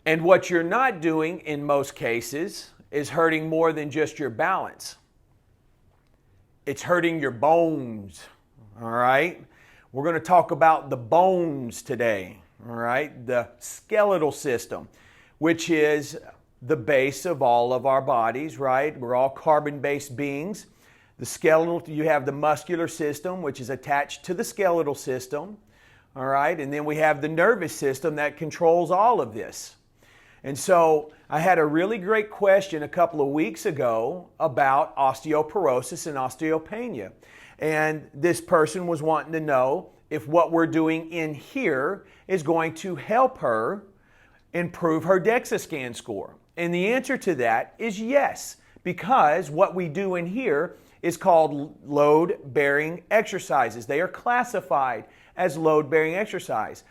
And what you're not doing in most cases is hurting more than just your balance. It's hurting your bones, all right? We're going to talk about the bones today, all right? The skeletal system, which is the base of all of our bodies, right? We're all carbon-based beings. The skeletal, you have the muscular system, which is attached to the skeletal system, all right? And then we have the nervous system that controls all of this. And so I had a really great question a couple of weeks ago about osteoporosis and osteopenia. And this person was wanting to know if what we're doing in here is going to help her improve her DEXA scan score. And the answer to that is yes, because what we do in here is called load-bearing exercises. They are classified as load-bearing exercises.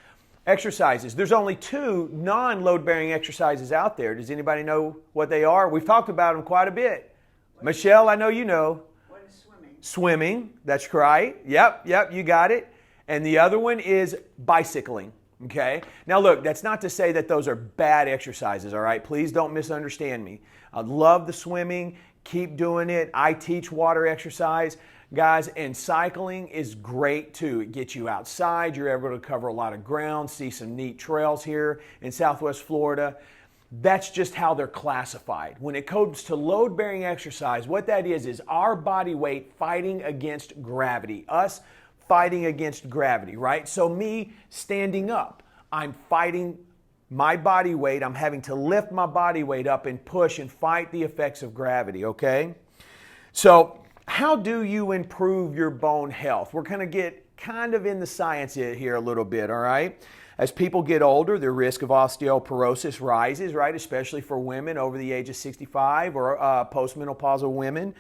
There's only 2 non-load-bearing exercises out there. Does anybody know what they are? We've talked about them quite a bit. Michelle, I know you know. One is swimming. Swimming, that's right. Yep, you got it. And the other one is bicycling, okay? Now look, that's not to say that those are bad exercises, all right? Please don't misunderstand me. I love the swimming. Keep doing it. I teach water exercise, guys, and cycling is great too. It gets you outside. You're able to cover a lot of ground, see some neat trails here in Southwest Florida. That's just how they're classified. When it comes to load-bearing exercise, what that is our body weight fighting against gravity. Us fighting against gravity, right? So me standing up, I'm fighting my body weight. I'm having to lift my body weight up and push and fight the effects of gravity, okay? So how do you improve your bone health? We're going to get kind of in the science here a little bit, all right? As people get older, the risk of osteoporosis rises, right? Especially for women over the age of 65 or postmenopausal women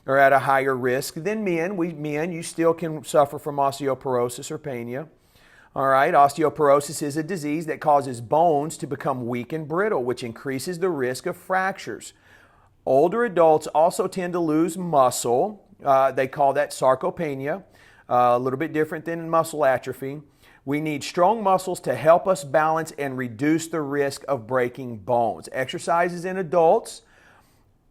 are at a higher risk than men. Men, you still can suffer from osteoporosis or penia. All right, osteoporosis is a disease that causes bones to become weak and brittle, which increases the risk of fractures. Older adults also tend to lose muscle. They call that sarcopenia, a little bit different than muscle atrophy. We need strong muscles to help us balance and reduce the risk of breaking bones. Exercises in adults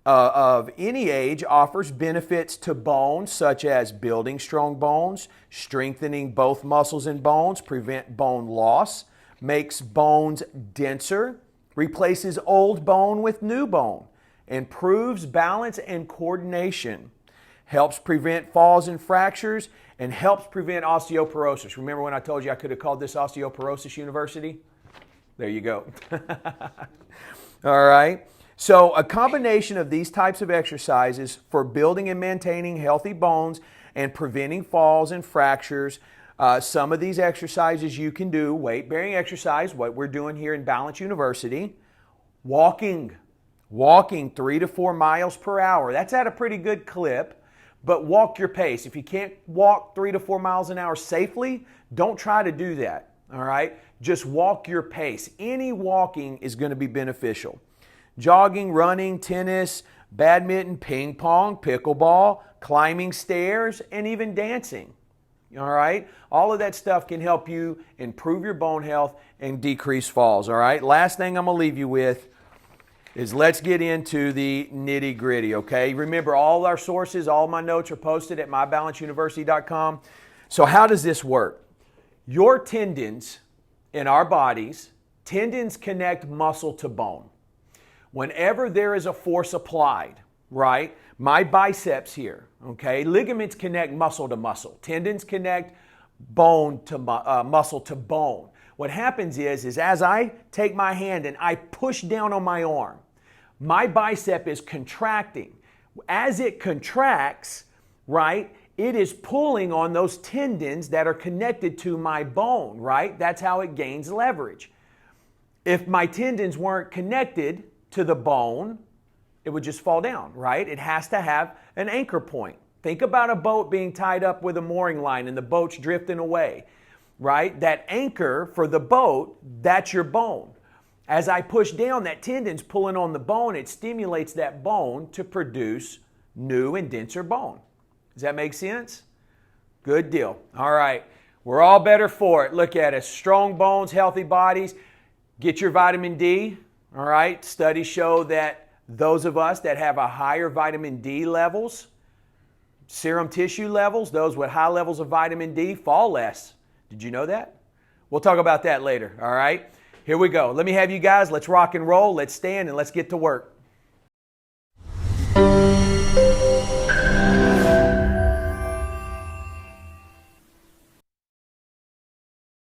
of any age offers benefits to bones such as building strong bones, strengthening both muscles and bones, prevent bone loss, makes bones denser, replaces old bone with new bone, improves balance and coordination, helps prevent falls and fractures, and helps prevent osteoporosis. Remember when I told you I could have called this Osteoporosis University? There you go. All right. So a combination of these types of exercises for building and maintaining healthy bones and preventing falls and fractures. Some of these exercises you can do, weight-bearing exercise, what we're doing here in Balance University. Walking 3 to 4 miles per hour. That's at a pretty good clip, but walk your pace. If you can't walk 3 to 4 miles an hour safely, don't try to do that, all right? Just walk your pace. Any walking is going to be beneficial. Jogging, running, tennis, badminton, ping pong, pickleball, climbing stairs, and even dancing. All right? All of that stuff can help you improve your bone health and decrease falls. All right? Last thing I'm going to leave you with is let's get into the nitty gritty, okay? Remember, all our sources, all my notes are posted at mybalanceuniversity.com. So how does this work? Your tendons in our bodies, tendons connect muscle to bone. Whenever there is a force applied, right? My biceps here, okay? Ligaments connect muscle to muscle. Tendons connect bone to muscle to bone. What happens is as I take my hand and I push down on my arm, my bicep is contracting. As it contracts, right, it is pulling on those tendons that are connected to my bone, right? That's how it gains leverage. If my tendons weren't connected to the bone, it would just fall down, right? It has to have an anchor point. Think about a boat being tied up with a mooring line and the boat's drifting away, right? That anchor for the boat, that's your bone. As I push down, that tendon's pulling on the bone. It stimulates that bone to produce new and denser bone. Does that make sense? Good deal. All right. We're all better for it. Look at us. Strong bones, healthy bodies. Get your vitamin D. All right, studies show that those of us that have a higher vitamin D levels, serum tissue levels, those with high levels of vitamin D fall less. Did you know that? We'll talk about that later, all right? Here we go. Let me have you guys, let's rock and roll, let's stand and let's get to work.